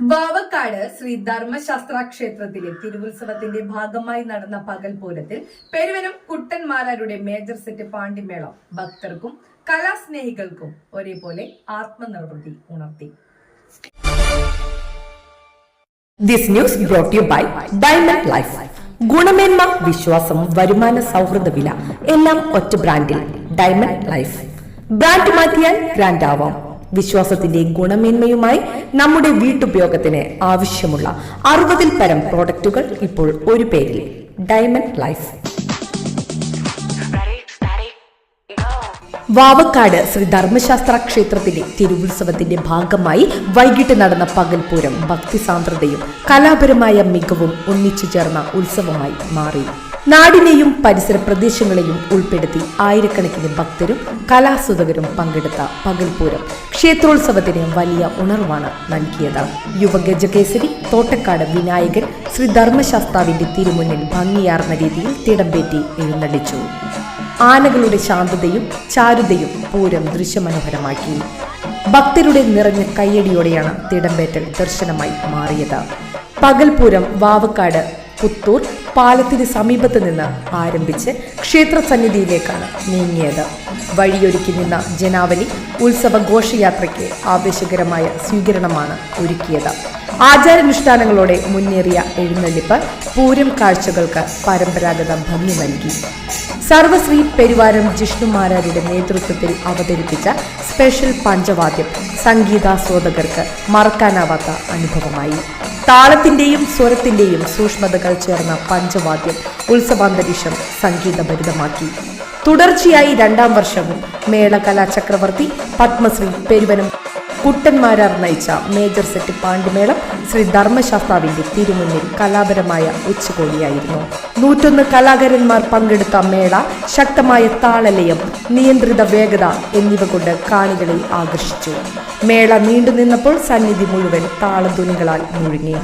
വാവക്കാട് ശ്രീ ധർമ്മശാസ്ത്ര ക്ഷേത്രത്തിലെ തിരുവുത്സവത്തിന്റെ ഭാഗമായി നടന്ന പകൽപൂരത്തിൽ പെരുവനം കുട്ടന്മാരാരുടെ മേജർ സെറ്റ് പാണ്ടിമേളം ഭക്തർക്കും കലാസ്നേഹികൾക്കും ഒരേപോലെ ആത്മനിർവൃത്തി ഉണർത്തി. This news brought you by Diamond Life. ഗുണമേന്മ, വിശ്വാസം, വരുമാന സൗഹൃദ വില എല്ലാം ഒറ്റ ബ്രാൻഡിൽ. Diamond life. ബ്രാൻഡ് മാറ്റിയാൽ ഗ്രാൻഡ് ആവാം. വിശ്വാസത്തിന്റെ ഗുണമേന്മയുമായി നമ്മുടെ വീട്ടുപയോഗത്തിന് ആവശ്യമുള്ള 60-ൽ പരം പ്രോഡക്റ്റുകൾ ഇപ്പോൾ ഒരു പേരിൽ. Diamond life. വാവക്കാട് ശ്രീ ധർമ്മശാസ്ത്ര ക്ഷേത്രത്തിലെ തിരുവുത്സവത്തിന്റെ ഭാഗമായി വൈകിട്ട് നടന്ന പകൽപൂരം ഭക്തിസാന്ദ്രതയും കലാപരമായ മികവും ഒന്നിച്ചു ചേർന്ന ഉത്സവമായി മാറി. നാടിനെയും പരിസര പ്രദേശങ്ങളെയും ഉൾപ്പെടുത്തി ആയിരക്കണക്കിന് ഭക്തരും കലാസ്വാദകരും പങ്കെടുത്ത പകൽപൂരം ക്ഷേത്രോത്സവത്തിന് വലിയ ഉണർവാണ് നൽകിയത്. യുവഗജകേസരി തോട്ടക്കാട് വിനായകൻ ശ്രീ ധർമ്മശാസ്താവിന്റെ തിരുമുന്നിൽ ഭംഗിയാർന്ന രീതിയിൽ തിടമ്പേറ്റി എഴുന്നള്ളിച്ചു. ആനകളുടെ ശാന്തതയും ചാരുതയും പൂരം ദൃശ്യമനോഹരമാക്കി. ഭക്തരുടെ നിറഞ്ഞ കയ്യടിയോടെയാണ് തിടമ്പേറ്റൽ ദർശനമായി മാറിയത്. പകൽപൂരം വാവക്കാട് പുത്തൂർ പാലത്തിന് സമീപത്ത് നിന്ന് ആരംഭിച്ച് ക്ഷേത്ര സന്നിധിയിലേക്കാണ് നീങ്ങിയത്. വഴിയൊരുക്കി നിന്ന ജനാവലി ഉത്സവ ഘോഷയാത്രയ്ക്ക് ആവേശകരമായ സ്വീകരണമാണ് ഒരുക്കിയത്. ആചാരാനുഷ്ഠാനങ്ങളോടെ മുന്നേറിയ എഴുന്നള്ളിപ്പ് പൂരം കാഴ്ചകൾക്ക് പരമ്പരാഗത ഭംഗി നൽകി. സർവശ്രീ പെരുവാരം ജിഷ്ണുമാരാരുടെ നേതൃത്വത്തിൽ അവതരിപ്പിച്ച സ്പെഷ്യൽ പഞ്ചവാദ്യം സംഗീതാസ്വാദകർക്ക് മറക്കാനാവാത്ത അനുഭവമായി. താളത്തിന്റെയും സ്വരത്തിന്റെയും സൂക്ഷ്മതകൾ ചേർന്ന പഞ്ചവാദ്യം ഉത്സവാന്തരീക്ഷം സംഗീതഭരിതമാക്കി. തുടർച്ചയായി 2ാം വർഷവും മേള കലാചക്രവർത്തി പത്മശ്രീ പെരുവനം കുട്ടന്മാരാർ നയിച്ച മേജർ സെറ്റ് പാണ്ടിമേളം ശ്രീ ധർമ്മശാസ്താവിന്റെ തിരുമുന്നിൽ കലാപരമായ ഉച്ചകോടിയായിരുന്നു. 101 കലാകാരന്മാർ പങ്കെടുത്ത മേള ശക്തമായ താളലയം, നിയന്ത്രിത വേഗത എന്നിവ കൊണ്ട് കാണികളെ ആകർഷിച്ചു. മേള നീണ്ടുനിന്നപ്പോൾ സന്നിധി മുഴുവൻ താളധ്വനികളാൽ മുഴുങ്ങി.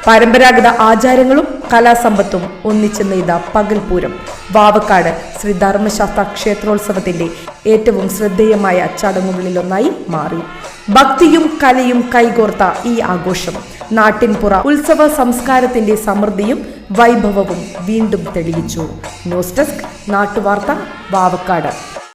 പരമ്പരാഗത ആചാരങ്ങളും കലാസമ്പത്തും ഒന്നിച്ചു നെയ്ത പകൽപൂരം വാവക്കാട് ശ്രീ ധർമ്മശാസ്ത്ര ക്ഷേത്രോത്സവത്തിന്റെ ഏറ്റവും ശ്രദ്ധേയമായ ചടങ്ങുകളിലൊന്നായി മാറി. ഭക്തിയും കലയും കൈകോർത്ത ഈ ആഘോഷം നാട്ടിൻപുറ ഉത്സവ സംസ്കാരത്തിന്റെ സമൃദ്ധിയും വൈഭവവും വീണ്ടും തെളിയിച്ചു. ന്യൂസ് ഡെസ്ക് നാട്ടുവാർത്ത, വാവക്കാട്.